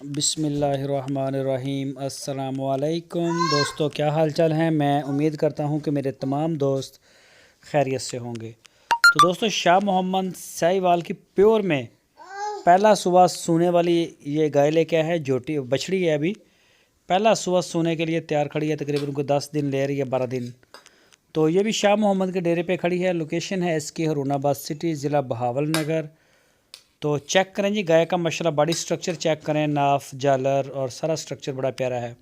बिस्मिल्लाहिर्रहमानिर्रहीम। अस्सलामुअलैकुम दोस्तों, क्या हाल चाल हैं। मैं उम्मीद करता हूं कि मेरे तमाम दोस्त खैरियत से होंगे। तो दोस्तों, शाह मोहम्मद साहिवाल की प्योर में पहला सुबह सोने वाली ये गाय लेके आया है। जोटी बछड़ी है, अभी पहला सुबह सोने के लिए तैयार खड़ी है। तकरीबन उनको 10 दिन ले रही है, 12 दिन। तो ये भी शाह मोहम्मद के डेरे पे खड़ी है। लोकेशन है इसकी हरूनाबाद सिटी, ज़िला बहावल नगर। तो चेक करें जी गाय का माशाल्लाह बॉडी स्ट्रक्चर चेक करें, नाफ जालर और सारा स्ट्रक्चर बड़ा प्यारा है।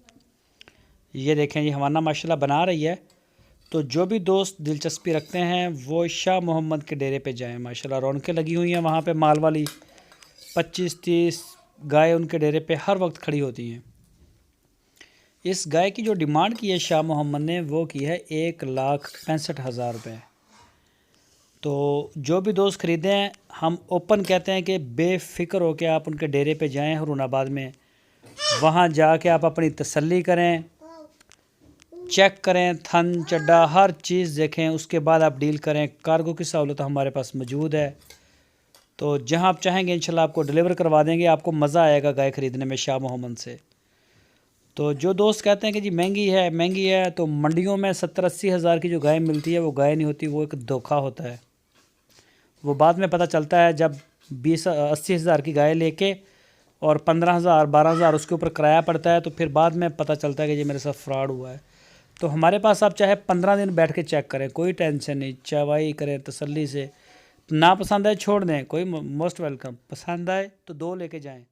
ये देखें जी, हवाना माशाल्लाह बना रही है। तो जो भी दोस्त दिलचस्पी रखते हैं वो शाह मोहम्मद के डेरे पे जाएं। माशाल्लाह रौनकें लगी हुई हैं वहाँ पे। माल वाली 25-30 गाय उनके डेरे पे हर वक्त खड़ी होती हैं। इस गाय की जो डिमांड की है शाह मोहम्मद ने, वो की है 1,65,000 रुपये। तो जो भी दोस्त ख़रीदें, हम ओपन कहते हैं कि बेफ़िक्र हो के आप उनके डेरे पे जाएं हरूनाबाद में। वहाँ जाके आप अपनी तसल्ली करें, चेक करें, थन चड्डा हर चीज़ देखें, उसके बाद आप डील करें। कार्गो की सहूलत हमारे पास मौजूद है। तो जहाँ आप चाहेंगे इंशाल्लाह आपको डिलीवर करवा देंगे। आपको मज़ा आएगा गाय ख़रीदने में शाह मोहम्मद से। तो जो दोस्त कहते हैं कि जी महंगी है, तो मंडियों में 70-80 हज़ार की जो गाय मिलती है वो गाय नहीं होती, वो एक धोखा होता है। वो बाद में पता चलता है जब 20-80 हज़ार की गाय लेके और 15,000 12,000 उसके ऊपर किराया पड़ता है, तो फिर बाद में पता चलता है कि ये मेरे साथ फ्रॉड हुआ है। तो हमारे पास आप चाहे 15 दिन बैठ के चेक करें, कोई टेंशन नहीं, चवाई करें तसल्ली से। ना पसंद आए छोड़ दें, कोई मोस्ट वेलकम। पसंद आए तो 2 लेके जाएं।